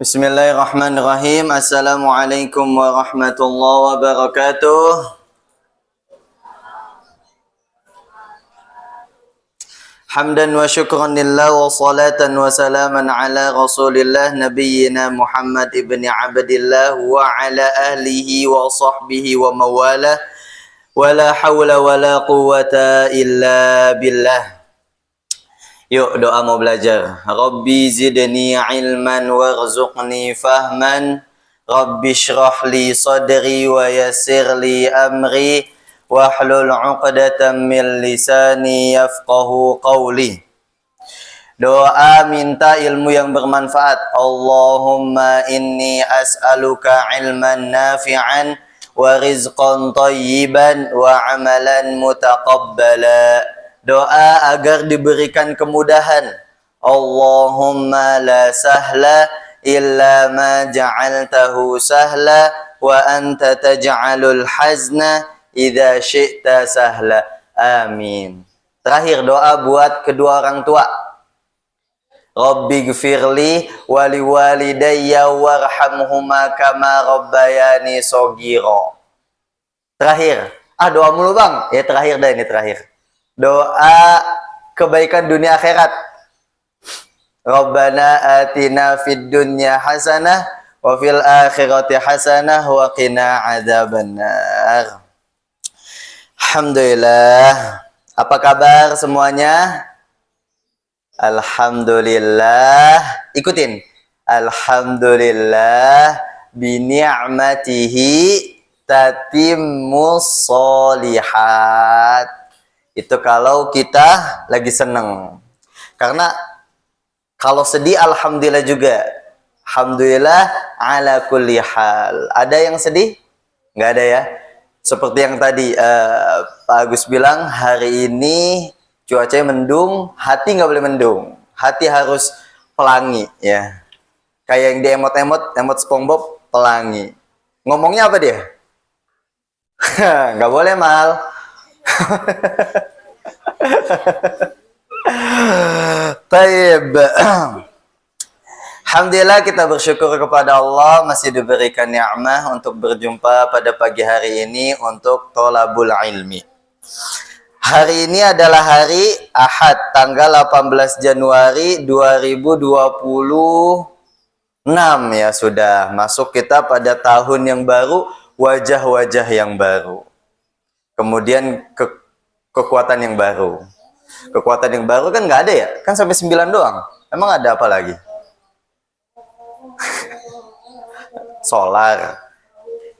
Bismillahirrahmanirrahim. Assalamualaikum warahmatullahi wabarakatuh. Hamdan wa syukran lillah wa salatan wa salaman ala rasulillah nabiyyina Muhammad ibn Abdillah wa ala ahlihi wa sahbihi wa mawalah wa la hawla wa la quwwata illa billah. Yuk doa mau belajar. Rabbi zidni ilman warzuqni fahman. Rabbi shrah li sadri wa yassir li amri. Wahlul 'uqdatam min lisani yafqahu qawli. Doa minta ilmu yang bermanfaat. Allahumma inni as'aluka ilman nafi'an wa rizqan tayyiban wa amalan mutaqabbala. Doa agar diberikan kemudahan. Allahumma la sahla illa ma ja'altahu sahla wa anta taj'alul hazna idza syi'ta sahla. Amin. Terakhir doa buat kedua orang tua. Rabbi gfirli wali walidayya warhamhuma kama rabbayani shaghira. Terakhir. Doa mulu bang. Ya terakhir dah ini terakhir. Doa kebaikan dunia akhirat. Rabbana atina fid dunya hasanah wa fil akhirati hasanah wa qina adzabannar. Alhamdulillah. Apa kabar semuanya? Alhamdulillah. Ikutin. Alhamdulillah bi ni'matihi tatimmus sholihat. Itu kalau kita lagi seneng. Karena kalau sedih alhamdulillah juga. Alhamdulillah ala kulli hal. Ada yang sedih? Nggak ada ya. Seperti yang tadi Pak Agus bilang, hari ini cuacanya mendung, hati nggak boleh mendung. Hati harus pelangi ya. Kayak yang di emot SpongeBob, pelangi. Ngomongnya apa dia? Nggak boleh mal. Taib. Alhamdulillah kita bersyukur kepada Allah masih diberikan nikmat untuk berjumpa pada pagi hari ini untuk tholabul ilmi. Hari ini adalah hari Ahad tanggal 18 Januari 2026 ya, sudah masuk kita pada tahun yang baru, wajah-wajah yang baru. Kemudian kekuatan yang baru. Kekuatan yang baru kan nggak ada ya? Kan sampai 9 doang. Emang ada apa lagi? Solar.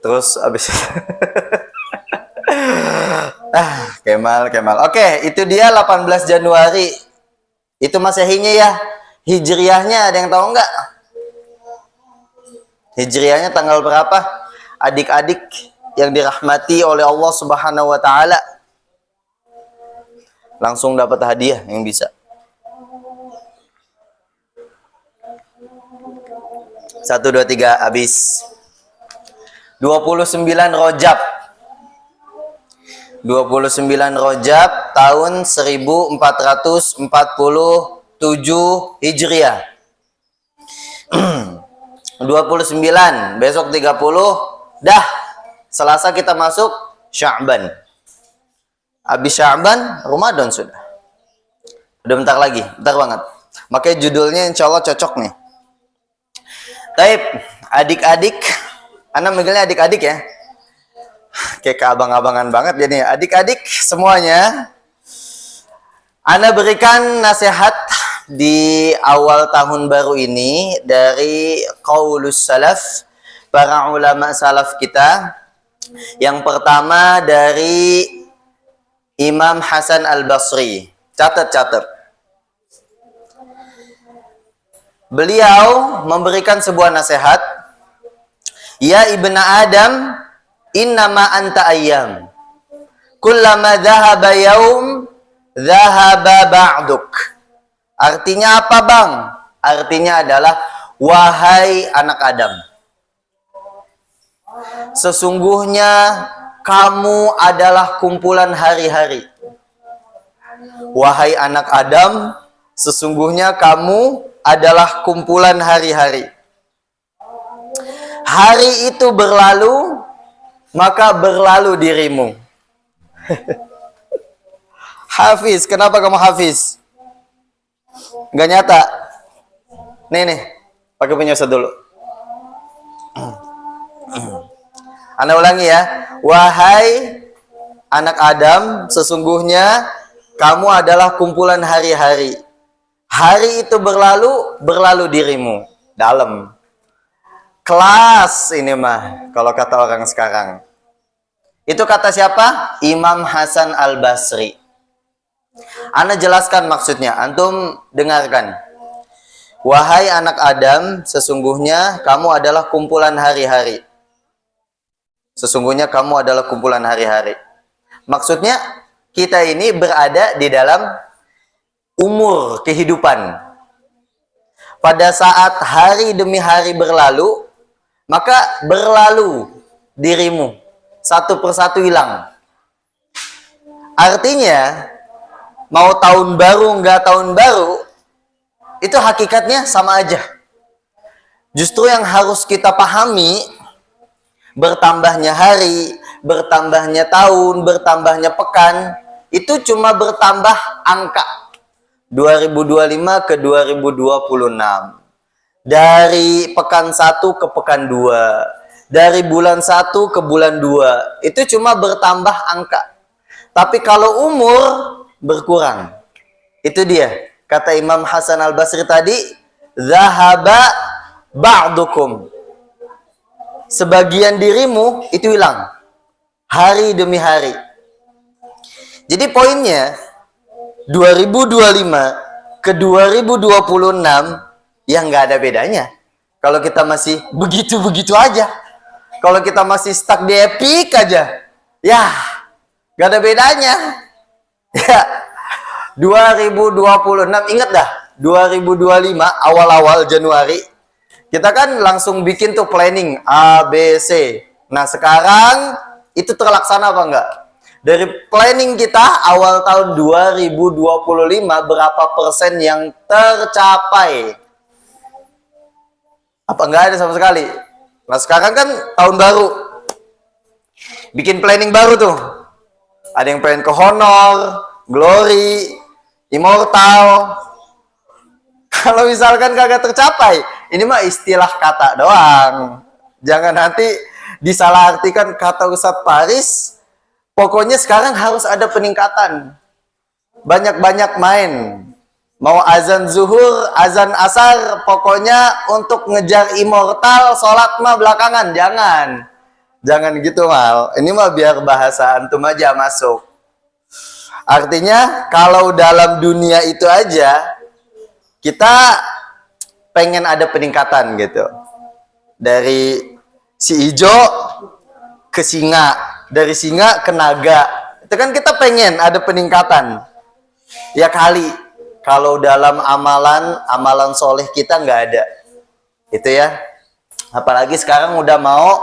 Terus abis Kemal. Oke, itu dia 18 Januari. Itu Masehinya ya. Hijriahnya ada yang tahu nggak? Hijriahnya tanggal berapa? Adik-adik yang dirahmati oleh Allah Subhanahu wa taala. Langsung dapat hadiah yang bisa. 1 2 3 habis. 29 Rajab. 29 Rajab tahun 1447 Hijriah. 29, besok 30, dah Selasa kita masuk Sya'ban. Habis Sya'ban, Ramadan sudah. Udah bentar lagi, bentar banget. Makanya judulnya insya Allah cocok nih. Taib, adik-adik, Ana manggilnya adik-adik ya. Kayak keabang-abangan banget jadi adik-adik semuanya. Ana berikan nasihat di awal tahun baru ini dari qaulus salaf, para ulama salaf kita. Yang pertama dari Imam Hasan Al-Basri. Catat. Beliau memberikan sebuah nasihat. Ya ibna Adam, innama anta ayyam. Kullama dhahaba yaum, dhahaba ba'duk. Artinya apa bang? Artinya adalah, wahai anak Adam, sesungguhnya kamu adalah kumpulan hari-hari. Wahai anak Adam, sesungguhnya kamu adalah kumpulan hari-hari. hari itu berlalu, maka berlalu dirimu. Hafiz, kenapa kamu Hafiz? Nggak nyata. Nih, pakai punya Ustaz dulu. Anda ulangi ya. Wahai anak Adam, sesungguhnya kamu adalah kumpulan hari-hari. Hari itu berlalu, berlalu dirimu. Dalam. Kelas ini mah, kalau kata orang sekarang. Itu kata siapa? Imam Hasan Al-Basri. Ana jelaskan maksudnya, antum dengarkan. Wahai anak Adam, sesungguhnya kamu adalah kumpulan hari-hari. Sesungguhnya kamu adalah kumpulan hari-hari. Maksudnya, kita ini berada di dalam umur kehidupan. Pada saat hari demi hari berlalu, maka berlalu dirimu. Satu persatu hilang. Artinya, mau tahun baru, nggak tahun baru, itu hakikatnya sama aja. Justru yang harus kita pahami, bertambahnya hari, bertambahnya tahun, bertambahnya pekan, itu cuma bertambah angka. 2025 ke 2026. Dari pekan 1 ke pekan 2. Dari bulan 1 ke bulan 2. Itu cuma bertambah angka. Tapi kalau umur berkurang. Itu dia. Kata Imam Hasan Al-Basri tadi, zahaba ba'dukum. Sebagian dirimu itu hilang. Hari demi hari. Jadi poinnya, 2025 ke 2026 ya nggak ada bedanya. Kalau kita masih begitu-begitu aja. Kalau kita masih stuck di epic aja. Ya, nggak ada bedanya. Ya, 2026 ingat dah, 2025 awal-awal Januari kita kan langsung bikin tuh planning A, B, C. Nah sekarang itu terlaksana apa enggak? Dari planning kita awal tahun 2025 berapa persen yang tercapai? Apa enggak ada sama sekali? Nah sekarang kan tahun baru, bikin planning baru tuh. Ada yang pengen ke honor, glory, immortal. Kalau misalkan kagak tercapai, ini mah istilah kata doang. Jangan nanti disalahartikan kata Ustadz Paris. Pokoknya sekarang harus ada peningkatan. Banyak-banyak main. Mau azan zuhur, azan asar, pokoknya untuk ngejar immortal, sholat mah belakangan. Jangan. Jangan gitu mal. Ini mah biar bahasa antum aja masuk. Artinya kalau dalam dunia itu aja, kita pengen ada peningkatan gitu. Dari si ijo ke singa. Dari singa ke naga. Itu kan kita pengen ada peningkatan. Ya kali. Kalau dalam amalan soleh kita nggak ada. Itu ya. Apalagi sekarang udah mau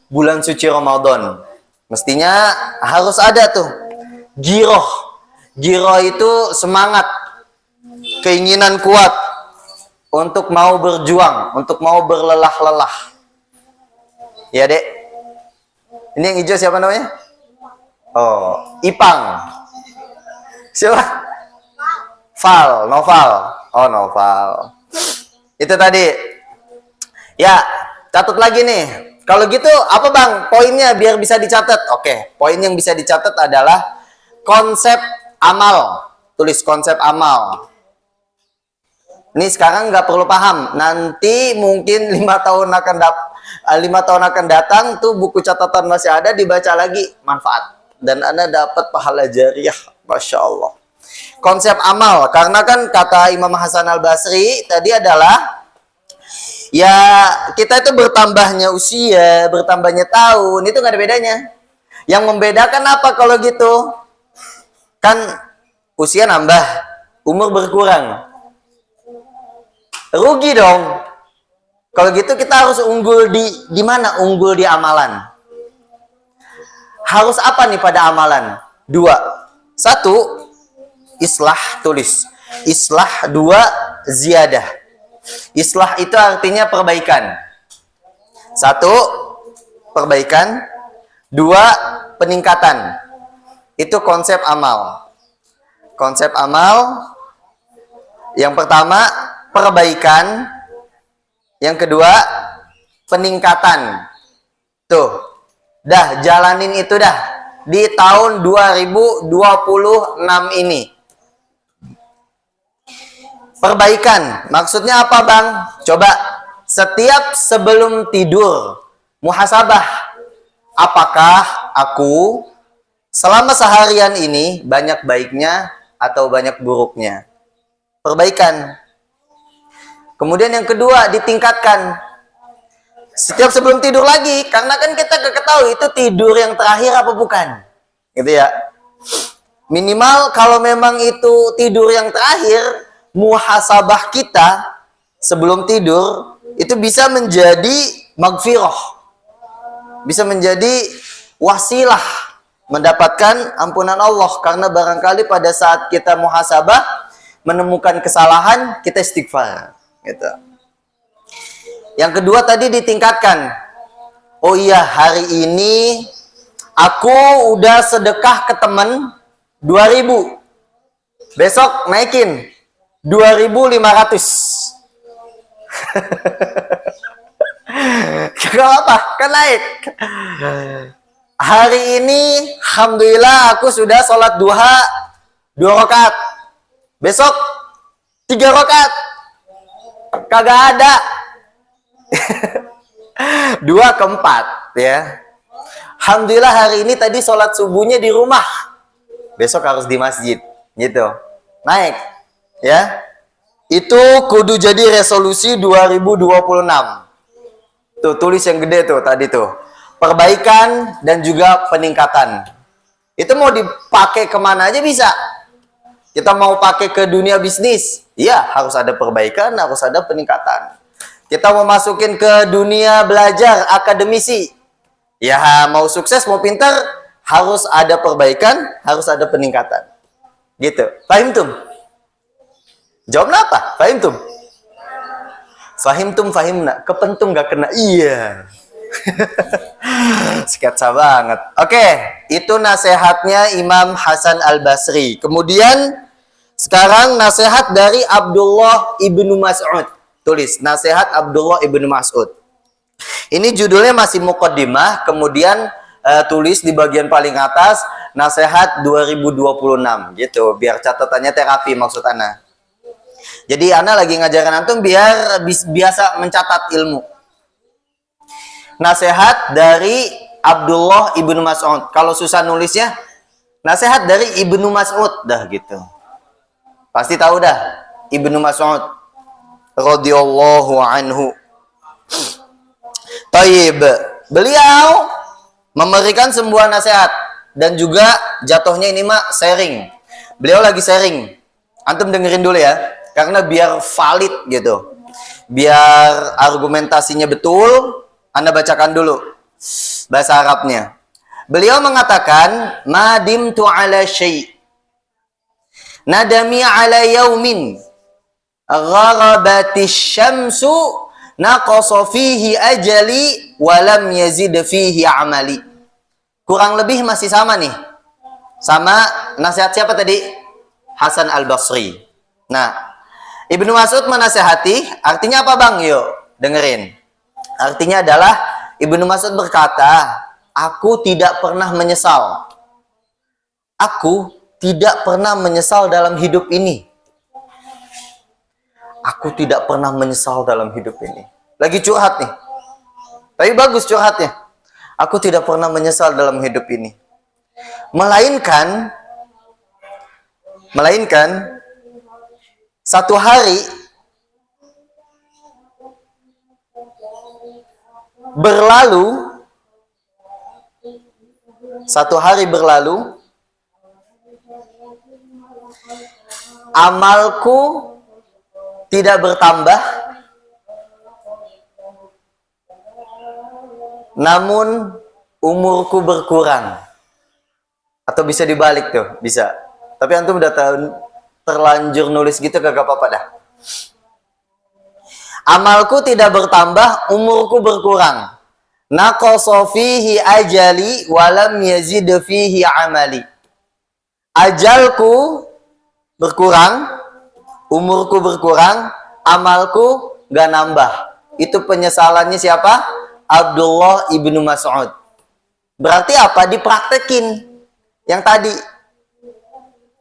bulan suci Ramadan. Mestinya harus ada tuh. Giroh. Giroh itu semangat. Keinginan kuat. Untuk mau berjuang. Untuk mau berlelah-lelah. Ya dek. Ini yang hijau siapa namanya? Oh, Ipang. Siapa? Val, Noval. Oh, Noval. Itu tadi. Ya, catat lagi nih. Kalau gitu, apa bang? Poinnya biar bisa dicatat. Oke, poin yang bisa dicatat adalah konsep amal. Tulis konsep amal. Ini sekarang nggak perlu paham. Nanti mungkin 5 tahun akan datang tuh buku catatan masih ada, dibaca lagi, manfaat. Dan Anda dapat pahala jariah. Masya Allah. Konsep amal. Karena kan kata Imam Hasan Al-Basri tadi adalah ya kita itu bertambahnya usia, bertambahnya tahun, itu nggak ada bedanya. Yang membedakan apa kalau gitu? Kan usia nambah, umur berkurang. Rugi dong. Kalau gitu kita harus unggul di mana? Unggul di amalan. Harus apa nih pada amalan? 2. 1, islah, tulis. Islah. 2, ziyadah. Islah itu artinya perbaikan. Satu, perbaikan. Dua, peningkatan. Itu konsep amal. Konsep amal yang pertama, perbaikan. Yang kedua, peningkatan. Tuh, dah jalanin itu dah di tahun 2026 ini. Perbaikan, maksudnya apa bang? Coba, setiap sebelum tidur, muhasabah. Apakah aku selama seharian ini banyak baiknya atau banyak buruknya? Perbaikan. Kemudian yang kedua, ditingkatkan. Setiap sebelum tidur lagi, karena kan kita ketahui itu tidur yang terakhir apa bukan? Gitu ya. Minimal kalau memang itu tidur yang terakhir, muhasabah kita sebelum tidur itu bisa menjadi magfirah. Bisa menjadi wasilah mendapatkan ampunan Allah, karena barangkali pada saat kita muhasabah menemukan kesalahan, kita istighfar gitu. Yang kedua tadi ditingkatkan. Oh iya, hari ini aku udah sedekah ke temen 2.000. Besok naikin 2.500. Gak apa, kan naik. Hari ini alhamdulillah aku sudah sholat duha 2 rakaat. Besok 3 rakaat. Kagak ada. 2 ke 4 ya. Alhamdulillah hari ini tadi sholat subuhnya di rumah. Besok harus di masjid gitu. Naik ya. Itu kudu jadi resolusi 2026. Tuh, tulis yang gede tuh tadi tuh. Perbaikan dan juga peningkatan. Itu mau dipakai kemana aja bisa. Kita mau pakai ke dunia bisnis, iya harus ada perbaikan, harus ada peningkatan. Kita mau masukin ke dunia belajar, akademisi, ya mau sukses, mau pintar, harus ada perbaikan, harus ada peningkatan. Gitu. Fahim tum? Jawabnya apa? Fahim tum? Fahim tum, fahimna. Kepentung gak kena. Iya. Sketsa banget. Oke, itu nasihatnya Imam Hasan Al-Basri. Kemudian sekarang nasihat dari Abdullah ibnu Mas'ud. Tulis, nasihat Abdullah ibnu Mas'ud. Ini judulnya masih muqaddimah. Kemudian tulis di bagian paling atas, nasihat 2026. Gitu, biar catatannya terapi maksud Ana. Jadi Ana lagi ngajarin antum biar biasa mencatat ilmu. Nasihat dari Abdullah ibnu Mas'ud. Kalau susah nulisnya, nasihat dari Ibnu Mas'ud dah gitu. Pasti tahu dah Ibnu Mas'ud radhiyallahu anhu. Taib. Beliau memberikan sebuah nasihat dan juga jatuhnya ini mah sharing. Beliau lagi sharing. Antum dengerin dulu ya, karena biar valid gitu. Biar argumentasinya betul. Anda bacakan dulu bahasa Arabnya. Beliau mengatakan, "Nadimtu ala syai'. Nadami ala yaumin. Gharabatis syamsu naqasa fihi ajali wa lam yazid fihi amali." Kurang lebih masih sama nih. Sama nasihat siapa tadi? Hasan Al-Basri. Nah, Ibnu Mas'ud menasihati, artinya apa bang? Yuk, dengerin. Artinya adalah Ibnu Mas'ud berkata, aku tidak pernah menyesal. Aku tidak pernah menyesal dalam hidup ini. Aku tidak pernah menyesal dalam hidup ini. Lagi curhat nih. Tapi bagus curhatnya. Aku tidak pernah menyesal dalam hidup ini. Melainkan satu hari berlalu, amalku tidak bertambah, namun umurku berkurang. Atau bisa dibalik tuh, bisa. Tapi antum udah tahu terlanjur nulis gitu kagak apa-apa dah. Amalku tidak bertambah, umurku berkurang. naqasa fihi ajali walam yazid fihi amali. Ajalku berkurang, umurku berkurang, amalku gak nambah. Itu penyesalannya siapa? Abdullah ibnu Mas'ud. Berarti apa? Dipraktekin yang tadi,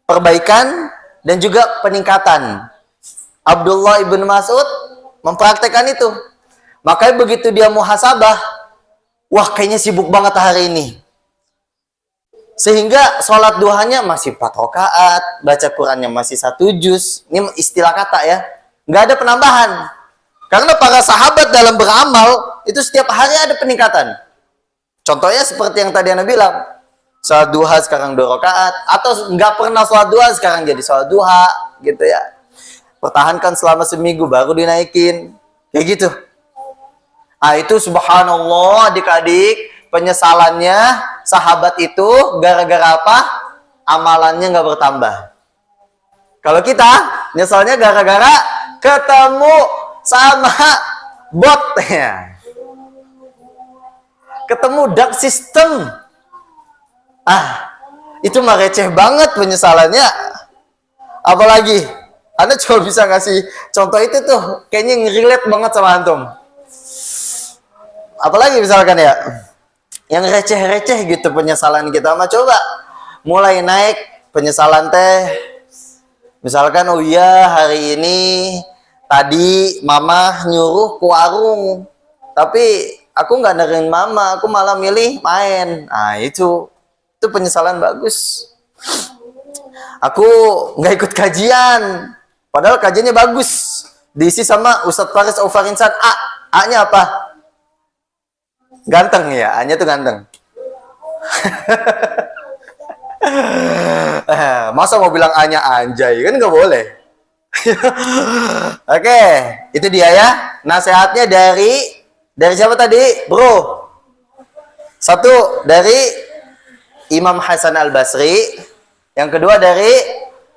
perbaikan dan juga peningkatan. Abdullah ibnu Mas'ud mempraktekkan itu. Makanya begitu dia muhasabah, wah kayaknya sibuk banget hari ini. Sehingga sholat duhanya masih 4 rakaat, baca Qurannya masih 1 juz. Ini istilah kata ya, nggak ada penambahan. Karena para sahabat dalam beramal itu setiap hari ada peningkatan. Contohnya seperti yang tadi Anda bilang, sholat duha sekarang 2 rakaat, atau nggak pernah sholat duha sekarang jadi sholat duha, gitu ya. Pertahankan selama seminggu baru dinaikin, kayak gitu. Ah itu subhanallah adik-adik. Penyesalannya sahabat itu gara-gara apa? Amalannya nggak bertambah. Kalau kita nyesalnya gara-gara ketemu sama bot ya. Ketemu dark system. Ah, itu mah receh banget penyesalannya. Apalagi Anda cuma bisa ngasih contoh itu tuh, kayaknya ngerelate banget sama antum. Apalagi misalkan ya, yang receh-receh gitu penyesalan kita mah, coba mulai naik penyesalan teh. Misalkan, oh iya hari ini tadi mama nyuruh ke warung, tapi aku nggak dengerin mama, aku malah milih main. Nah itu penyesalan bagus. Aku nggak ikut kajian, padahal kajiannya bagus, diisi sama Ustadz Faris Aufarinsan. A-nya apa? Ganteng ya, A-nya tuh ganteng. Masa mau bilang A-nya anjay, kan nggak boleh. Oke, itu dia ya. Nasihatnya dari siapa tadi, bro? Satu dari Imam Hasan Al-Basri, yang kedua dari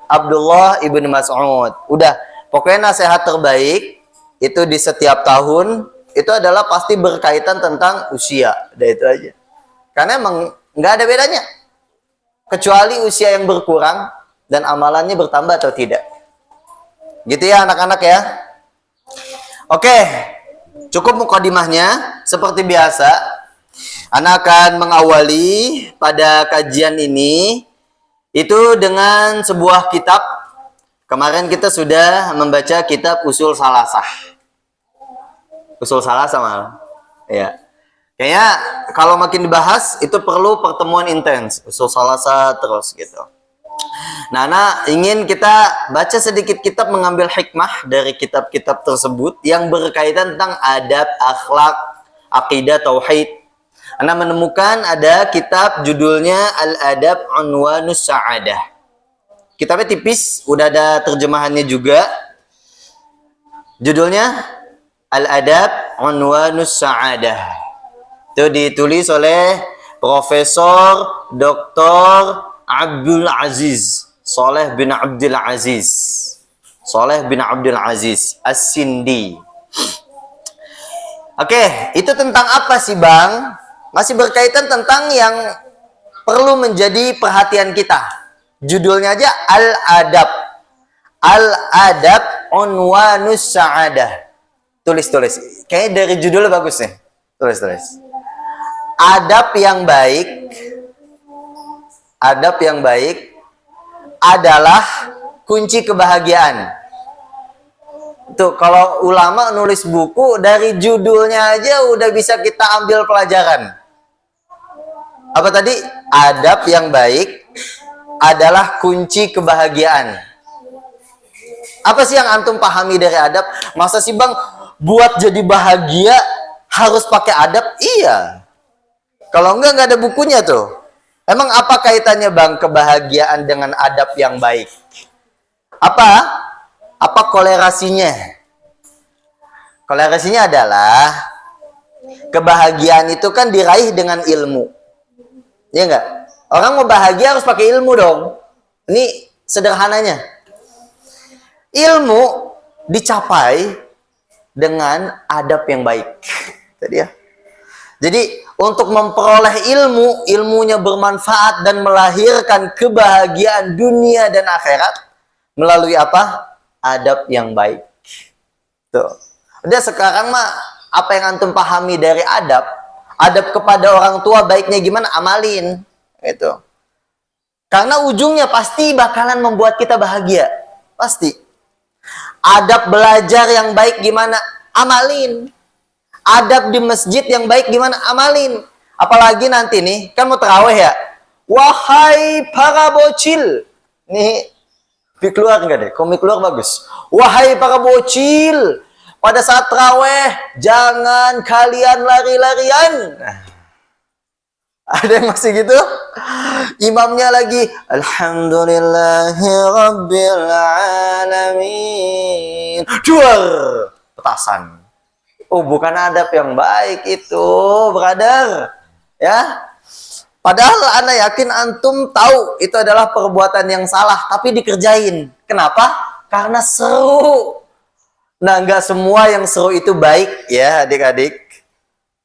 Abdullah ibnu Mas'ud. Udah, pokoknya nasihat terbaik itu di setiap tahun itu adalah pasti berkaitan tentang usia. Udah itu aja. Karena emang nggak ada bedanya. Kecuali usia yang berkurang dan amalannya bertambah atau tidak. Gitu ya anak-anak ya. Oke, cukup mukadimahnya. Seperti biasa, Ana akan mengawali pada kajian ini itu dengan sebuah kitab. Kemarin kita sudah membaca kitab Usul Salasah. Usul Salasah malah. Ya. Kayaknya kalau makin dibahas itu perlu pertemuan intens. Usul Salasah terus gitu. Nah, ingin kita baca sedikit kitab, mengambil hikmah dari kitab-kitab tersebut yang berkaitan tentang adab, akhlak, akidah, tauhid. Ana menemukan ada kitab judulnya Al-Adab Unwanus Sa'adah. Kitabnya tipis, udah ada terjemahannya juga. Judulnya Al-Adab Unwanus Sa'adah. Itu ditulis oleh Profesor Dr. Abdul Aziz Saleh bin Abdul Aziz As-Sindi. Oke, itu tentang apa sih Bang? Masih berkaitan tentang yang perlu menjadi perhatian kita. Judulnya aja Al-Adab. Al-Adab Unwanus Sa'adah. Tulis. Kayaknya dari judulnya bagus nih. Tulis. Adab yang baik adalah kunci kebahagiaan. Tuh, kalau ulama nulis buku dari judulnya aja udah bisa kita ambil pelajaran. Apa tadi? Adab yang baik adalah kunci kebahagiaan. Apa sih yang antum pahami dari adab? Masa sih Bang, buat jadi bahagia harus pakai adab? Iya. Kalau enggak ada bukunya tuh. Emang apa kaitannya Bang kebahagiaan dengan adab yang baik? Apa kolerasinya? Kolerasinya adalah kebahagiaan itu kan diraih dengan ilmu. Iya enggak? Orang mau bahagia harus pakai ilmu dong. Ini sederhananya. Ilmu dicapai dengan adab yang baik. Tadi ya. Jadi untuk memperoleh ilmu, ilmunya bermanfaat dan melahirkan kebahagiaan dunia dan akhirat melalui apa? Adab yang baik. Tuh. Udah sekarang mah apa yang antum pahami dari adab? Adab kepada orang tua baiknya gimana? Amalin. Itu. Karena ujungnya pasti bakalan membuat kita bahagia. Pasti. Adab belajar yang baik gimana? Amalin. Adab di masjid yang baik gimana? Amalin. Apalagi nanti nih, kan mau tarawih ya. Wahai para bocil. Nih, keluar nggak deh? Komik keluar bagus. Wahai para bocil. Pada saat tarawih, jangan kalian lari-larian. Ada yang masih gitu? Imamnya lagi, Alhamdulillahirabbil alamin. Duar. Petasan. Oh, bukan adab yang baik itu, brother. Ya. Padahal Anda yakin antum tahu itu adalah perbuatan yang salah, tapi dikerjain. Kenapa? Karena seru. Nah, nggak semua yang seru itu baik, ya adik-adik.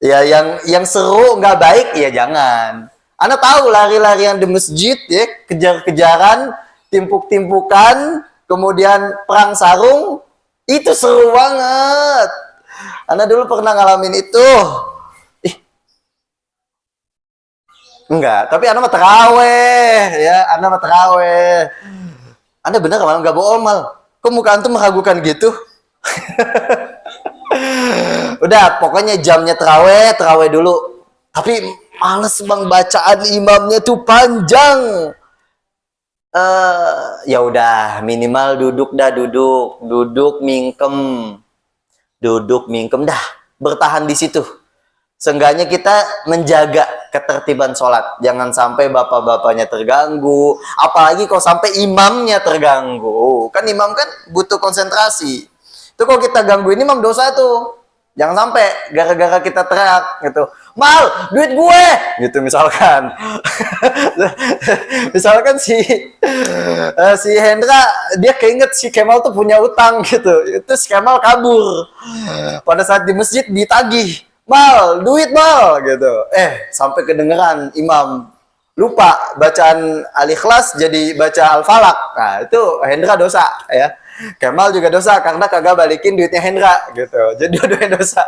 Ya, yang seru nggak baik, ya jangan. Anda tahu lari-larian di masjid, ya, kejar-kejaran, timpuk-timpukan, kemudian perang sarung, itu seru banget. Anda dulu pernah ngalamin itu? Enggak, tapi Anda mah terawih, ya, Anda mah terawih. Anda benar mal, nggak bohong mal. Kok muka antum meragukan gitu? Udah, pokoknya jamnya terawih, terawih dulu. Tapi males bang, bacaan imamnya tuh panjang. Ya udah, minimal duduk mingkem dah, bertahan di situ. Seenggaknya kita menjaga ketertiban sholat. Jangan sampai bapak-bapaknya terganggu. Apalagi kalau sampai imamnya terganggu. Kan imam kan butuh konsentrasi. Itu kalau kita gangguin imam dosa tuh. Jangan sampai gara-gara kita teriak gitu. Mal, duit gue! Gitu misalkan. Misalkan si Hendra, dia keinget si Kemal tuh punya utang gitu. Itu si Kemal kabur. Pada saat di masjid ditagih. Mal, duit mal gitu. Sampai kedengeran imam lupa bacaan Al-Ikhlas jadi baca Al-Falaq. Nah, itu Hendra dosa ya. Kemal juga dosa karena kagak balikin duitnya Hendra gitu. Jadi dua-duanya dosa.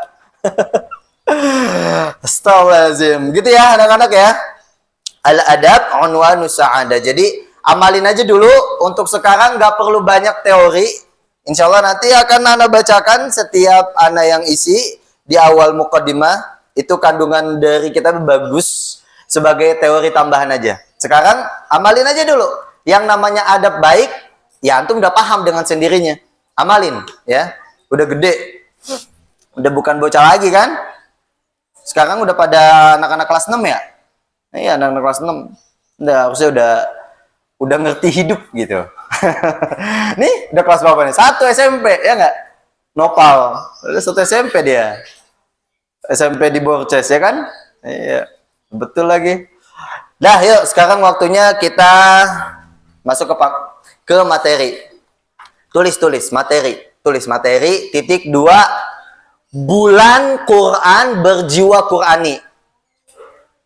Astagfirullahaladzim. Gitu ya anak-anak ya. Al-adab unwanus sa'adah. Jadi amalin aja dulu. Untuk sekarang nggak perlu banyak teori. Insya Allah nanti akan Ana bacakan setiap Ana yang isi di awal muqaddimah. Itu kandungan dari kita bagus sebagai teori tambahan aja. Sekarang amalin aja dulu. Yang namanya adab baik, ya antum udah paham dengan sendirinya. Amalin ya. Udah gede. Udah bukan bocah lagi kan? Sekarang udah pada anak-anak kelas 6 ya? Iya, anak-anak kelas 6. Harusnya udah ngerti hidup gitu. Nih, udah kelas berapa nih? 1 SMP, ya nggak? Nopal. Udah 1 SMP dia. SMP di Borces, ya kan? Iya, betul lagi. Dah, yuk sekarang waktunya kita masuk ke materi. Tulis materi. Tulis materi, titik 2. Bulan Quran berjiwa Qurani.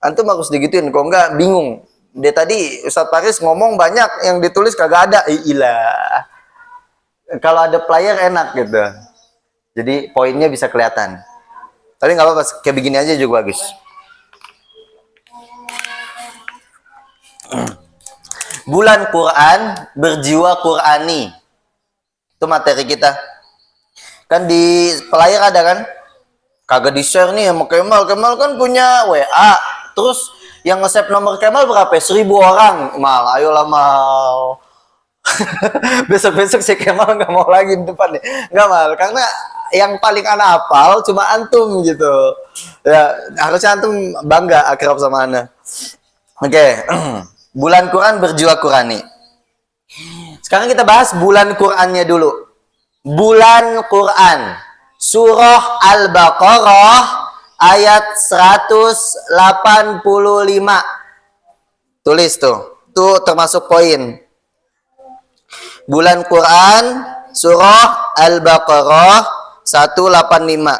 Antum harus digituin, kok enggak bingung. Dia tadi Ustadz Paris ngomong banyak yang ditulis kagak ada. Iyalah. Kalau ada player enak gitu. Jadi poinnya bisa kelihatan. Tapi nggak apa-apa, kayak begini aja juga bagus. Bulan Quran berjiwa Qurani. Itu materi kita. Kan di player ada kan? Kagak di-share nih sama Kemal. Kemal kan punya WA. Terus yang nge-save nomor Kemal berapa? 1000 orang. Mal, ayolah Mal. Besok-besok si Kemal nggak mau lagi di depan nih. Nggak Mal, karena yang paling Ana hafal cuma antum gitu. Ya, harusnya antum bangga akrab sama Ana. Oke. Bulan Quran berjiwa Qurani. Sekarang kita bahas bulan Qurannya dulu. Bulan Quran, surah Al-Baqarah ayat 185. Tulis tuh. Itu termasuk poin. Bulan Quran, surah Al-Baqarah 185.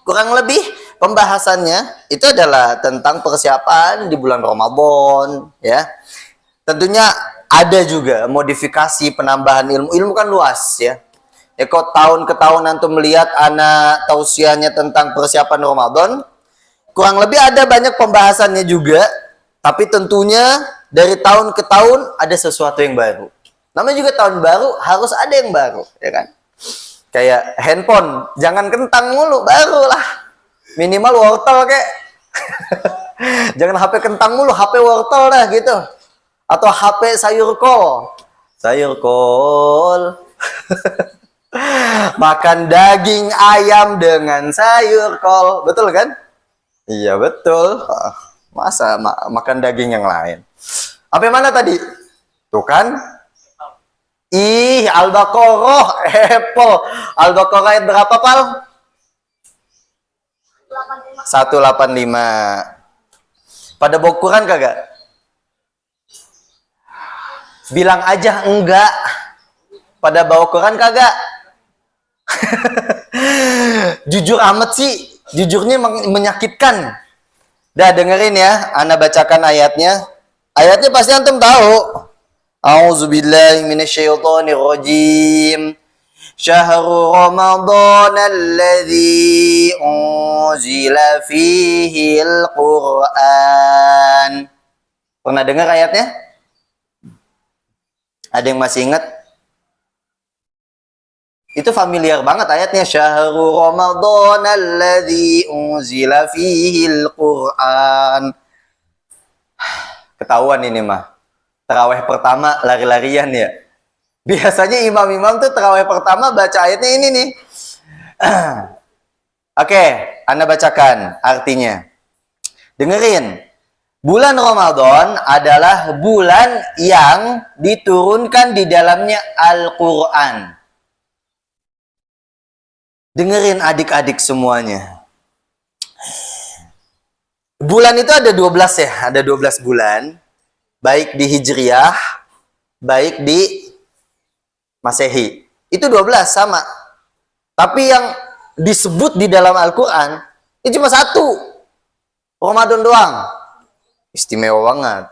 Kurang lebih pembahasannya itu adalah tentang persiapan di bulan Ramadan, ya. Tentunya ada juga modifikasi penambahan ilmu. Ilmu kan luas, ya. Ya kok tahun ke tahun antum melihat anak tausiahnya tentang persiapan Ramadan, kurang lebih ada banyak pembahasannya juga, tapi tentunya dari tahun ke tahun ada sesuatu yang baru. Namanya juga tahun baru, harus ada yang baru, ya kan? Kayak handphone, jangan kentang mulu, barulah. Minimal wortel kek. Jangan HP kentang mulu, HP wortel dah gitu. Atau HP sayur kol. Sayur kol. Makan daging ayam dengan sayur kol. Betul kan? Iya, betul. Masa makan daging yang lain? Apa yang mana tadi? Tuh kan? Ih, Al-Baqarah, Apple. Al-Baqarah ayat berapa, Pal? 185. Pada bawa Quran kagak? Bilang aja enggak. Pada bawa Quran kagak? Jujur amat sih. Jujurnya menyakitkan. Dah dengerin ya, ana bacakan ayatnya. Ayatnya pasti antum tahu. A'udzubillahi minasyaitonirrajim. Syahrul Ramadan alladzi unzila fihi al-Qur'an. Pernah dengar ayatnya? Ada yang masih ingat? Itu familiar banget ayatnya. Syahrul Ramadan alladzi unzila fihi al-Qur'an. Ketahuan ini mah. Tarawih pertama lari-larian ya. Biasanya imam-imam tuh tarawih pertama baca ayatnya ini nih. Oke, Anda bacakan artinya. Dengerin. Bulan Ramadan adalah bulan yang diturunkan di dalamnya Al-Quran. Dengerin adik-adik semuanya. Bulan itu ada 12 ya. Ada 12 bulan. Baik di Hijriyah, baik di Masehi. Itu 12 sama. Tapi yang disebut di dalam Al-Quran, itu cuma satu. Ramadan doang. Istimewa banget.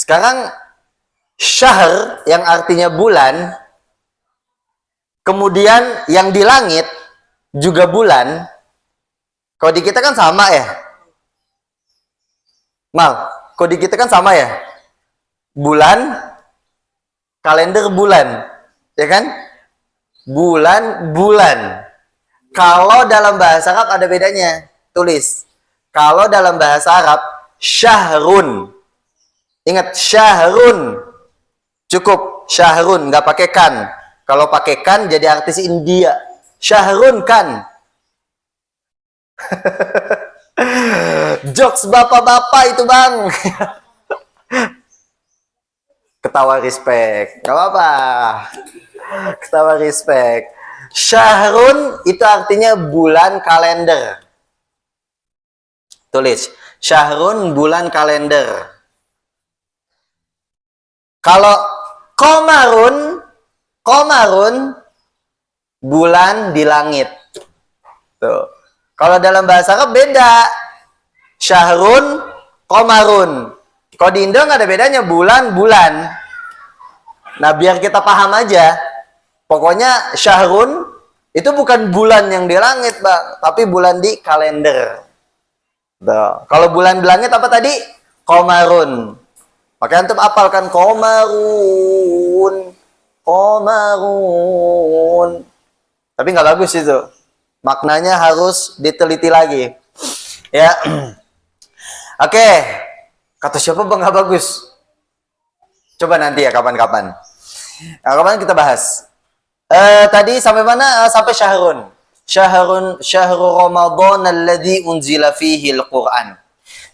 Sekarang, syahr yang artinya bulan, kemudian yang di langit juga bulan. Kalau di kita kan sama ya? Mal, kalau di kita kan sama ya? Bulan, kalender bulan, ya kan? Bulan. Kalau dalam bahasa Arab ada bedanya. Tulis. Kalau dalam bahasa Arab, syahrun. Ingat, syahrun. Cukup, syahrun. Nggak pakai kan. Kalau pakai kan, jadi artis India. Syahrun kan. Jokes bapak-bapak itu bang. Ketawa respect, gak apa-apa. Ketawa respect. Syahrun itu artinya bulan kalender. Tulis, syahrun bulan kalender. Kalau komarun bulan di langit. Tuh. Kalau dalam bahasa Arab beda. Syahrun, komarun. Kalau di Indo nggak ada bedanya, bulan. Nah, biar kita paham aja. Pokoknya syahrun itu bukan bulan yang di langit, Bang, tapi bulan di kalender. Tuh. Kalau bulan di langit apa tadi? Komarun. Makanya antum apalkan komarun. Tapi nggak bagus itu. Maknanya harus diteliti lagi. Ya. Oke. Kata siapa bang nggak bagus? Coba nanti ya kapan-kapan. Nah, kapan kita bahas. Tadi sampai mana? Sampai syahrun. Syahrul Ramadan alladzi unzila fihi al-Qur'an.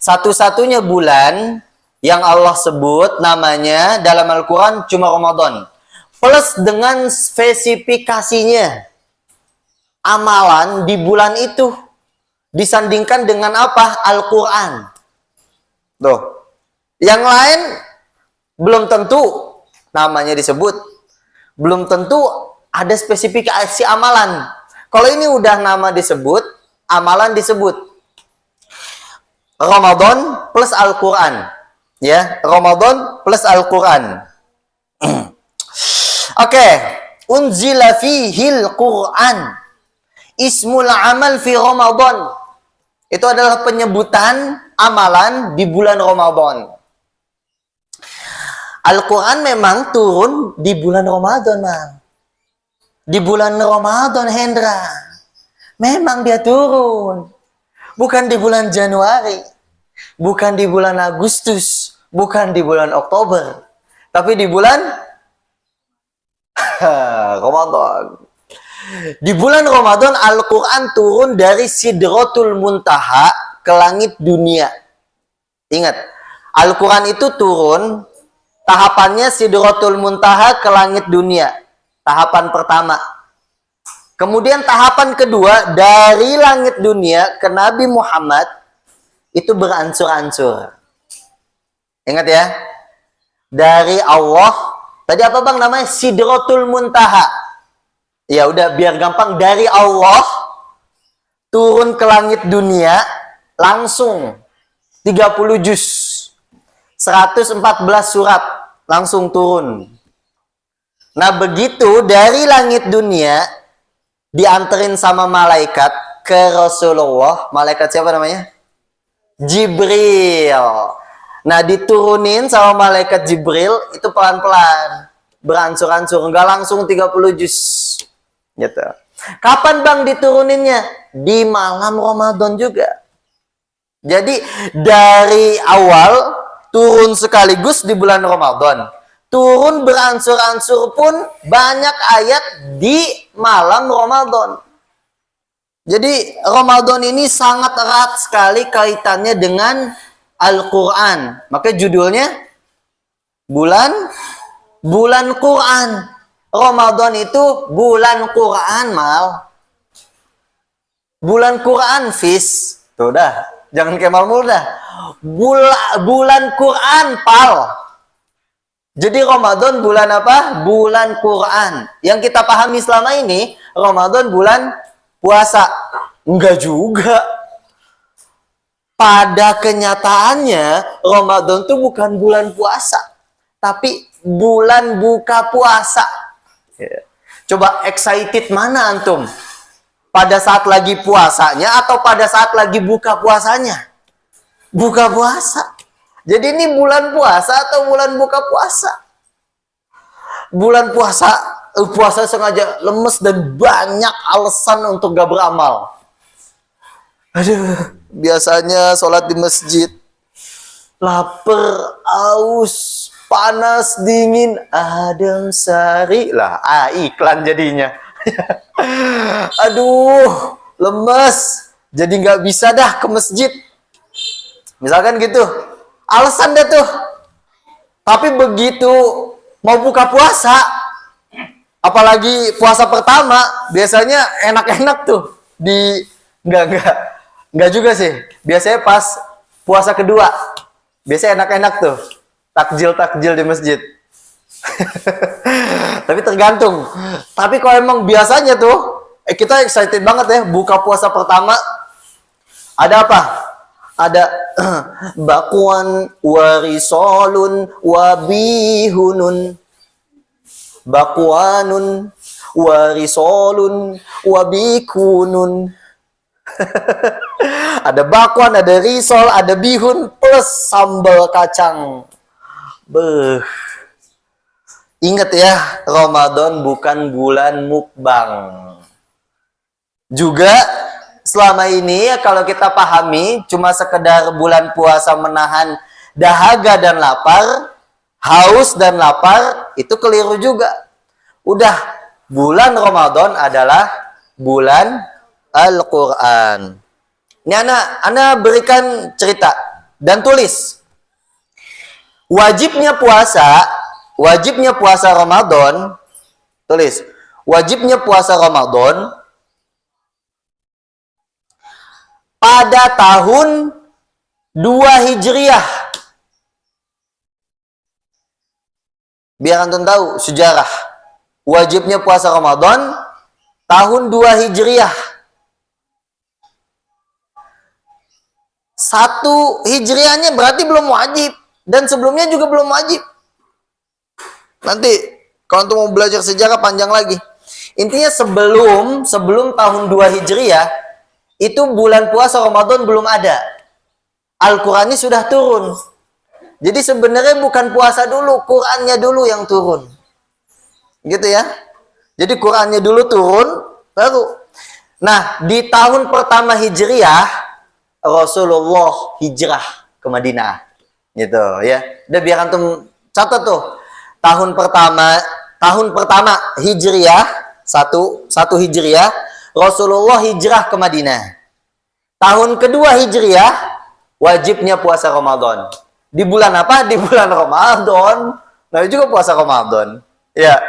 Satu-satunya bulan yang Allah sebut namanya dalam Al-Quran cuma Ramadan. Plus dengan spesifikasinya. Amalan di bulan itu disandingkan dengan apa? Al-Quran. Tuh. Yang lain belum tentu namanya disebut. Belum tentu ada spesifikasi amalan. Kalau ini udah nama disebut, amalan disebut Ramadan plus Al-Quran. Ya, Ramadan plus Al-Quran. Oke, unzila fihil Quran. Ismul amal fi Ramadan. Itu adalah penyebutan amalan di bulan Ramadan. Al-Quran memang turun di bulan Ramadan, Mal. Di bulan Ramadan, Hendra. Memang dia turun. Bukan di bulan Januari. Bukan di bulan Agustus. Bukan di bulan Oktober. Tapi di bulan Ramadan. Di bulan Ramadan Al-Quran turun dari Sidratul Muntaha ke langit dunia. Ingat, Al-Quran itu turun, tahapannya Sidratul Muntaha ke langit dunia. Tahapan pertama. Kemudian tahapan kedua, dari langit dunia ke Nabi Muhammad, itu beransur-ansur. Ingat ya, dari Allah, tadi apa bang namanya? Sidratul Muntaha. Ya udah, biar gampang, dari Allah turun ke langit dunia, langsung 30 juz, 114 surat, langsung turun. Nah begitu dari langit dunia, dianterin sama malaikat ke Rasulullah. Malaikat siapa namanya? Jibril. Nah diturunin sama malaikat Jibril itu pelan-pelan, beransur-ansur, nggak langsung 30 juz gitu. Kapan bang dituruninnya? Di malam Ramadan juga. Jadi dari awal turun sekaligus di bulan Ramadan, turun beransur-ansur pun banyak ayat di malam Ramadan. Jadi Ramadan ini sangat erat sekali kaitannya dengan Al-Quran. Maka judulnya bulan Quran. Ramadan itu bulan Quran, Mal. Bulan Quran, Fis. Tuh dah, jangan Kemal mulu dah. Bulan Quran, Pal. Jadi Ramadan bulan apa? Bulan Quran. Yang kita pahami selama ini, Ramadan bulan puasa. Enggak juga. Pada kenyataannya, Ramadan itu bukan bulan puasa. Tapi bulan buka puasa. Coba excited mana antum? Pada saat lagi puasanya atau pada saat lagi buka puasanya? Buka puasa. Jadi ini bulan puasa atau bulan buka puasa? Bulan puasa sengaja lemes dan banyak alasan untuk gak beramal. Aduh, biasanya sholat di masjid, lapar, aus, panas, dingin, adem, sari lah, iklan jadinya. Aduh, lemes, jadi nggak bisa dah ke masjid. Misalkan gitu, alasan dah tuh. Tapi begitu mau buka puasa, apalagi puasa pertama, biasanya enak-enak tuh. Enggak juga sih. Biasanya pas puasa kedua, biasanya enak-enak tuh. Takjil di masjid. Tapi tergantung. Tapi kalau emang biasanya tuh, kita excited banget ya, buka puasa pertama, ada apa? Ada bakwan warisolun wabihunun, bakwanun warisolun wabikunun. Ada bakwan, ada risol, ada bihun plus sambal kacang. Beuh. Ingat ya, Ramadan bukan bulan mukbang. Juga selama ini kalau kita pahami cuma sekedar bulan puasa menahan dahaga dan lapar, haus dan lapar, itu keliru juga. Udah, bulan Ramadan adalah bulan Al-Quran. Ini anak berikan cerita dan tulis. Wajibnya puasa Ramadan, tulis. Wajibnya puasa Ramadan pada tahun 2 Hijriah. Biar antum tahu sejarah. Wajibnya puasa Ramadan tahun 2 Hijriah. 1 Hijriahnya berarti belum wajib. Dan sebelumnya juga belum wajib. Nanti kalau untuk mau belajar sejarah panjang lagi. Intinya sebelum tahun 2 Hijriah, itu bulan puasa Ramadan belum ada. Al-Qur'annya sudah turun. Jadi sebenarnya bukan puasa dulu, Qur'annya dulu yang turun. Gitu ya. Jadi Qur'annya dulu turun, baru. Nah, di tahun pertama Hijriah, Rasulullah hijrah ke Madinah. Gitu ya. Udah biar antum catat tuh. Tahun pertama Hijriah, satu Hijriah, Rasulullah hijrah ke Madinah. Tahun kedua Hijriah, wajibnya puasa Ramadan. Di bulan apa? Di bulan Ramadan. Nah, juga puasa Ramadan. Ya.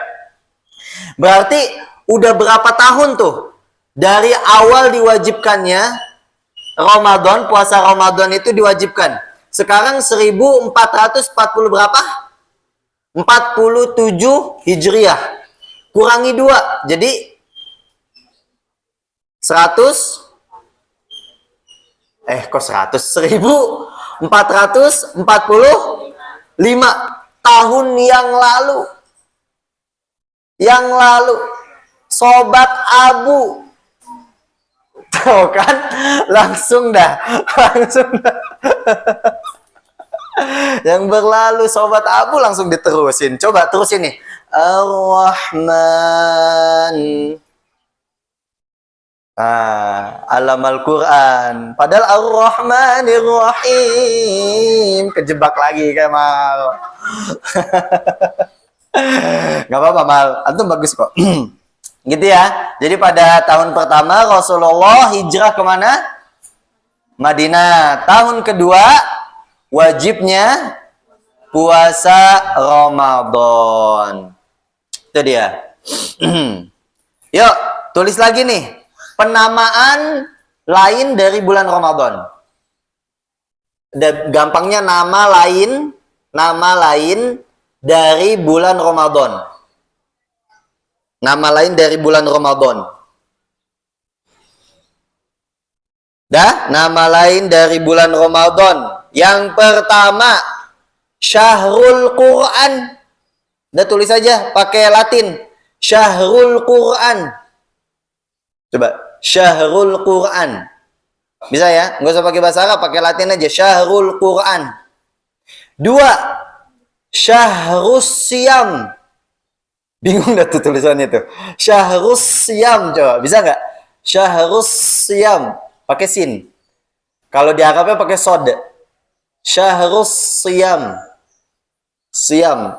Berarti udah berapa tahun tuh dari awal diwajibkannya Ramadan, puasa Ramadan itu diwajibkan. Sekarang 1440 berapa? 47 Hijriah. Kurangi 2, jadi 100 1445 tahun yang lalu. Sobat Abu. Tuh kan? Langsung dah. Yang berlalu Sobat Abu langsung diterusin. Coba terusin nih. Ar-Rahman. Alam Al-Quran. Padahal Ar-Rahmanir Rahim. Kejebak lagi Kemal. Gak apa-apa Mal. Antum bagus kok. Gitu ya. Jadi pada tahun pertama Rasulullah hijrah kemana? Madinah. Tahun kedua wajibnya puasa Ramadan. Itu dia. Yuk, tulis lagi nih. Penamaan lain dari bulan Ramadan. Gampangnya nama lain dari bulan Ramadan. Nama lain dari bulan Ramadan. Nama lain dari bulan Ramadan. Yang pertama, Syahrul Quran. Tulis aja pakai Latin. Syahrul Quran. Coba. Syahrul Quran. Bisa ya? Nggak usah pakai bahasa Arab, pakai Latin aja. Syahrul Quran. 2. Syahrus Siyam. Bingung dah tuh tulisannya tuh. Syahrus Siyam. Coba, bisa nggak? Syahrus Siyam. Pakai sin. Kalau di Arabnya pakai sod. Syahrus Siyam. Siyam.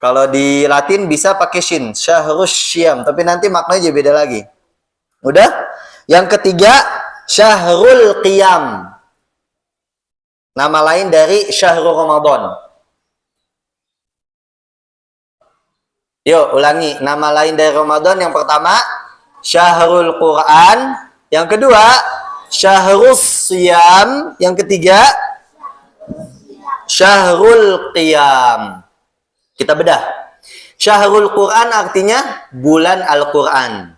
Kalau di Latin bisa pakai shin. Syahrus Siyam. Tapi nanti maknanya beda lagi. Udah? Yang ketiga, Syahrul Qiyam. Nama lain dari Syahrul Ramadan. Yuk, ulangi. Nama lain dari Ramadan yang pertama, Syahrul Quran. Yang kedua, Syahrus Siyam. Yang ketiga, Syahrul Qiyam. Kita bedah. Syahrul Quran artinya bulan Al-Quran.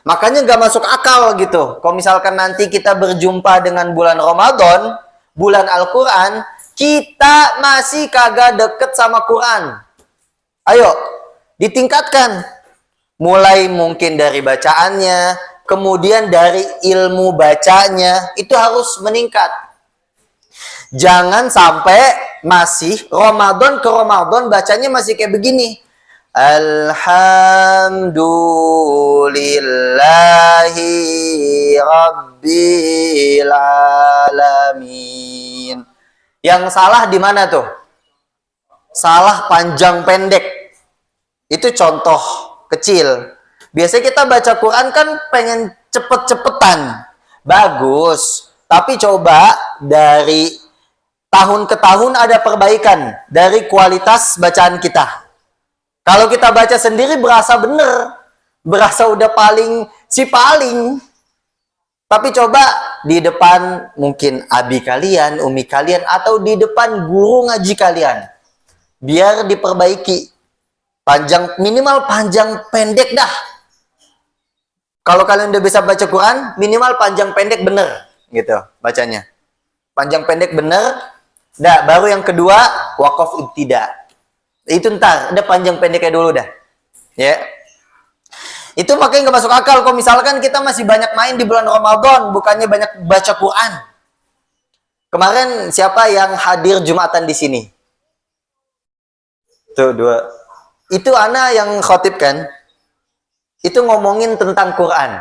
Makanya nggak masuk akal gitu. Kalau misalkan nanti kita berjumpa dengan bulan Ramadan, bulan Al-Quran, kita masih kagak deket sama Quran. Ayo, ditingkatkan. Mulai mungkin dari bacaannya, kemudian dari ilmu bacanya, itu harus meningkat. Jangan sampai masih Ramadan ke Ramadan bacanya masih kayak begini. Alhamdulillahi Rabbil Alamin. Yang salah di mana tuh? Salah panjang pendek. Itu contoh kecil. Biasanya kita baca Quran kan pengen cepet-cepetan. Bagus. Tapi coba dari tahun ke tahun ada perbaikan dari kualitas bacaan kita. Kalau kita baca sendiri berasa bener, berasa udah paling. Tapi coba di depan mungkin abi kalian, umi kalian, atau di depan guru ngaji kalian. Biar diperbaiki. Minimal panjang pendek dah. Kalau kalian udah bisa baca Quran, minimal panjang pendek bener. gitu bacanya. Panjang pendek bener. Dah, baru yang kedua waqaf ibtida. Itu ntar, udah panjang pendeknya dulu dah. Ya. Itu makanya nggak masuk akal kalau misalkan kita masih banyak main di bulan Ramadan, bukannya banyak baca Quran. Kemarin siapa yang hadir Jumatan di sini? Tuh, dua. Itu ana yang khotib kan? Itu ngomongin tentang Quran.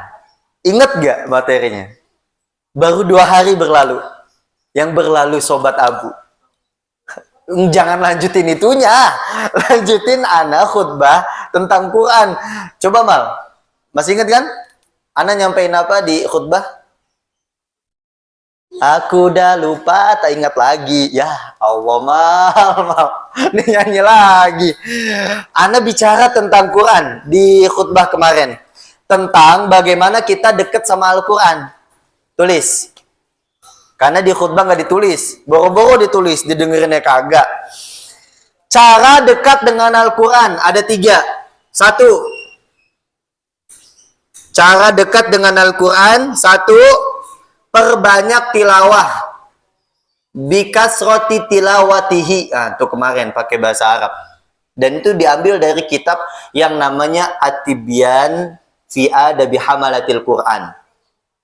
Ingat gak materinya? Baru 2 hari berlalu. Yang berlalu Sobat Abu. Jangan lanjutin itunya. Lanjutin ana khutbah tentang Quran. Coba Mal. Masih ingat kan? Ana nyampein apa di khutbah? Aku udah lupa, tak ingat lagi. Ya Allah, Mal. Ini nyanyi lagi. Ana bicara tentang Quran di khutbah kemarin. Tentang bagaimana kita dekat sama Al-Quran. Tulis. Karena di khutbah nggak ditulis. Boro-boro ditulis, didengerinnya kagak. Cara dekat dengan Al-Quran ada 3. 1. Cara dekat dengan Al-Quran. 1. Perbanyak tilawah. Bikasroti tilawatihi. Nah, itu kemarin pakai bahasa Arab. Dan itu diambil dari kitab yang namanya At-Tibyan fi Adabi Hamalatil Quran.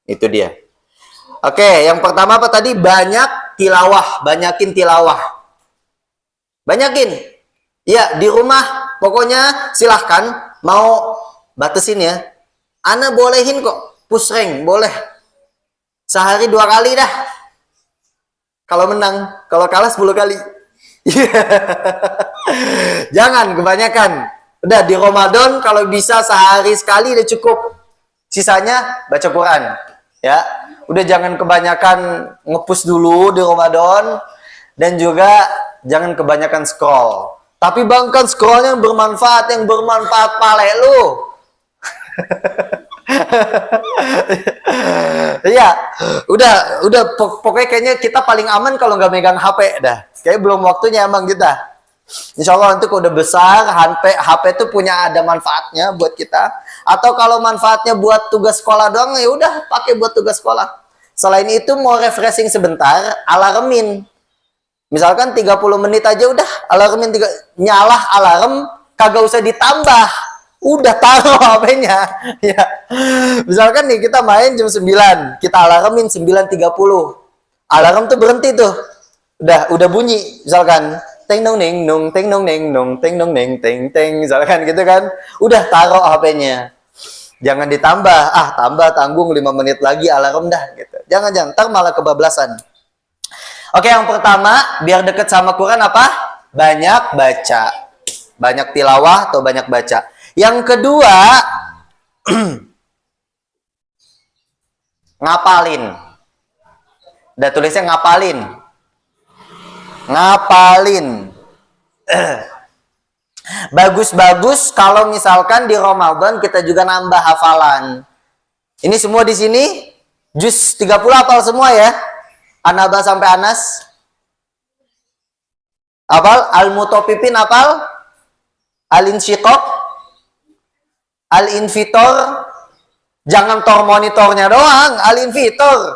Itu dia. Oke, yang pertama apa tadi? Banyak tilawah. Banyakin tilawah. Banyakin. Ya, di rumah pokoknya silahkan. Mau batasin ya. Ana bolehin kok. Push rank, boleh. Sehari 2 kali dah. Kalau menang. Kalau kalah 10 kali. Jangan kebanyakan. Udah di Ramadan kalau bisa sehari sekali udah cukup. Sisanya baca Quran. Ya. Udah jangan kebanyakan ngepush dulu di Ramadan. Dan juga jangan kebanyakan scroll. Tapi bang kan scrollnya yang bermanfaat pale lu. Iya, udah pokoknya kayaknya kita paling aman kalau nggak megang HP dah. Kayaknya belum waktunya emang kita. Insya Allah nanti kalau udah besar, HP itu punya ada manfaatnya buat kita. Atau kalau manfaatnya buat tugas sekolah doang, ya udah pakai buat tugas sekolah. Selain itu mau refreshing sebentar, alarmin. Misalkan 30 menit aja udah, alarmin nyala alarm, kagak usah ditambah. Udah taruh HP-nya. Ya. Misalkan nih kita main jam 9, kita alarmin 9.30. Alarm tuh berhenti tuh. Udah bunyi misalkan teng dong neng nong teng dong neng nong teng dong neng teng teng misalkan gitu kan. Udah taruh HP-nya. Jangan ditambah. Tambah tanggung 5 menit lagi alarm dah gitu. Jangan ntar malah kebablasan. Oke, yang pertama, biar deket sama Quran apa? Banyak baca. Banyak tilawah atau banyak baca. Yang kedua, ngapalin. Udah tulisnya ngapalin. Ngapalin. Bagus-bagus kalau misalkan di Ramadan kita juga nambah hafalan. Ini semua di sini juz 30 hafal semua ya. Anaba sampai Anas. Hafal? Al-Mutofifin hafal? Al-Insyiqaq, Al-Infitor. Jangan tor monitornya doang, Al-Infitor.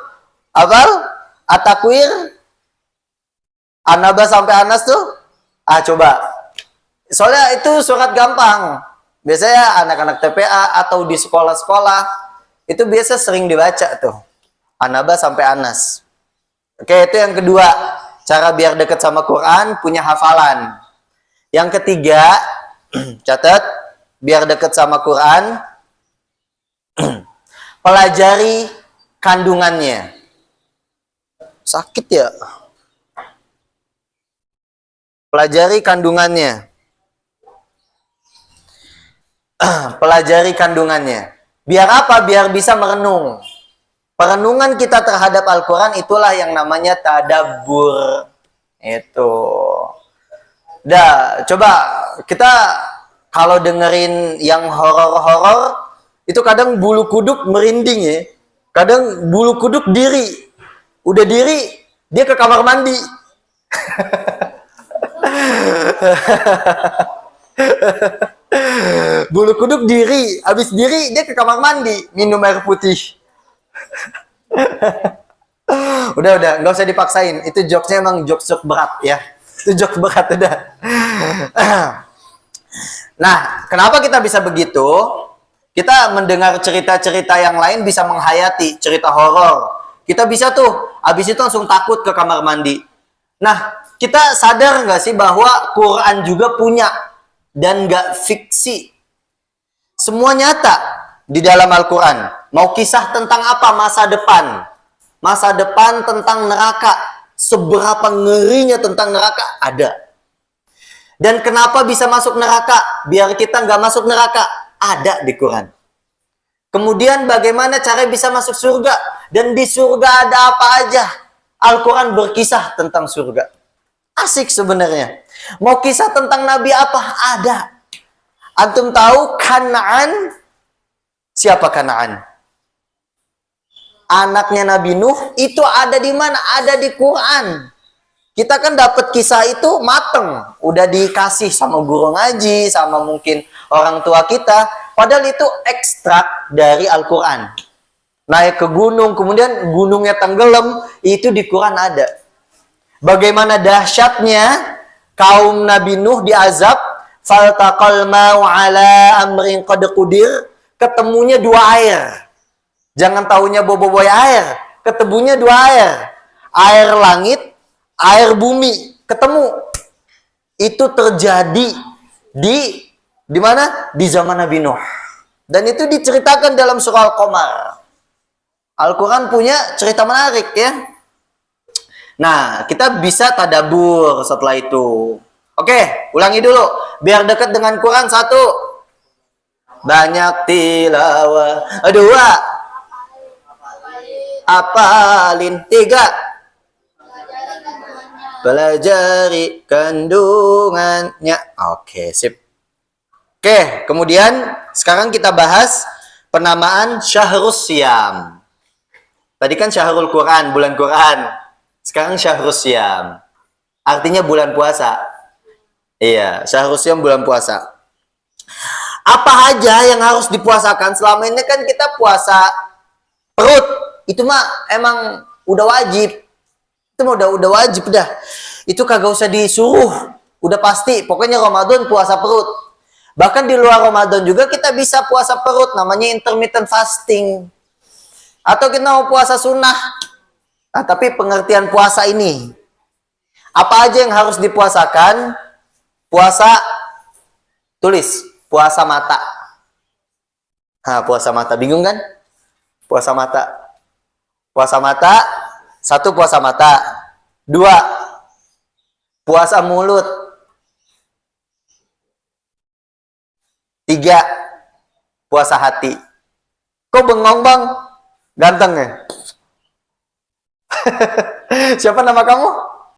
Hafal? At-Takwir. Anaba sampai Anas tuh. Coba. Soalnya itu surat gampang. Biasanya anak-anak TPA atau di sekolah-sekolah itu biasa sering dibaca tuh. Anaba sampai Anas. Oke, itu yang kedua. Cara biar dekat sama Quran, punya hafalan. Yang ketiga, catat, biar dekat sama Quran, pelajari kandungannya. Sakit ya? Pelajari kandungannya. Pelajari kandungannya. Biar apa? Biar bisa merenung. Perenungan kita terhadap Al-Quran itulah yang namanya tadabbur. Itu. Udah, coba kita kalau dengerin yang horor-horor, itu kadang bulu kuduk merinding ya. Kadang bulu kuduk diri. Udah diri, dia ke kamar mandi. Bulu kuduk diri, habis diri dia ke kamar mandi minum air putih. Udah, nggak usah dipaksain. Itu jokesnya emang jokes berat ya. Itu jokes berat udah. Nah, kenapa kita bisa begitu? Kita mendengar cerita-cerita yang lain bisa menghayati cerita horor. Kita bisa tuh, habis itu langsung takut ke kamar mandi. Nah, kita sadar nggak sih bahwa Quran juga punya dan nggak fiksi. Semua nyata di dalam Al-Quran. Mau kisah tentang apa? Masa depan. Masa depan tentang neraka. Seberapa ngerinya tentang neraka? Ada. Dan kenapa bisa masuk neraka? Biar kita nggak masuk neraka. Ada di Quran. Kemudian bagaimana cara bisa masuk surga? Dan di surga ada apa aja? Al-Quran berkisah tentang surga. Asik sebenarnya. Mau kisah tentang Nabi apa? Ada. Antum tahu Kanaan? Siapa Kanaan? Anaknya Nabi Nuh itu ada di mana? Ada di Quran. Kita kan dapat kisah itu mateng, udah dikasih sama guru ngaji, sama mungkin orang tua kita. Padahal itu ekstrak dari Al-Quran. Naik ke gunung, kemudian gunungnya tenggelam, itu di Quran ada. Bagaimana dahsyatnya kaum Nabi Nuh diazab, faltaqal ma'u ala amrin qad qudir, ketemunya dua air. Jangan tahunya bobo-boy air, ketemunya dua air. Air langit, air bumi, ketemu. Itu terjadi di mana? Di zaman Nabi Nuh. Dan itu diceritakan dalam surah Al-Qamar. Al-Quran punya cerita menarik ya. Nah, kita bisa tadabur setelah itu. Oke, ulangi dulu. Biar dekat dengan Quran. Satu, banyak tilawah. Dua, apalin. Tiga, pelajari kandungannya. Oke, sip. Oke, kemudian sekarang kita bahas penamaan Syahrus Syam. Tadi kan Syahrul Quran, bulan Quran. Sekarang Syahrus Syam. Artinya bulan puasa. Iya, Syahrus Syam bulan puasa. Apa aja yang harus dipuasakan? Selama ini kan kita puasa perut. Itu mah emang udah wajib. Itu mah udah wajib dah. Itu kagak usah disuruh. Udah pasti. Pokoknya Ramadan puasa perut. Bahkan di luar Ramadan juga kita bisa puasa perut. Namanya intermittent fasting. Atau kita mau puasa sunnah. Nah, tapi pengertian puasa ini. Apa aja yang harus dipuasakan? Puasa, tulis. Puasa mata. Nah, puasa mata. Bingung kan? Puasa mata. Puasa mata. Satu, puasa mata. Dua, puasa mulut. Tiga, puasa hati. Kok bengong bang? Ganteng ya? Siapa nama kamu?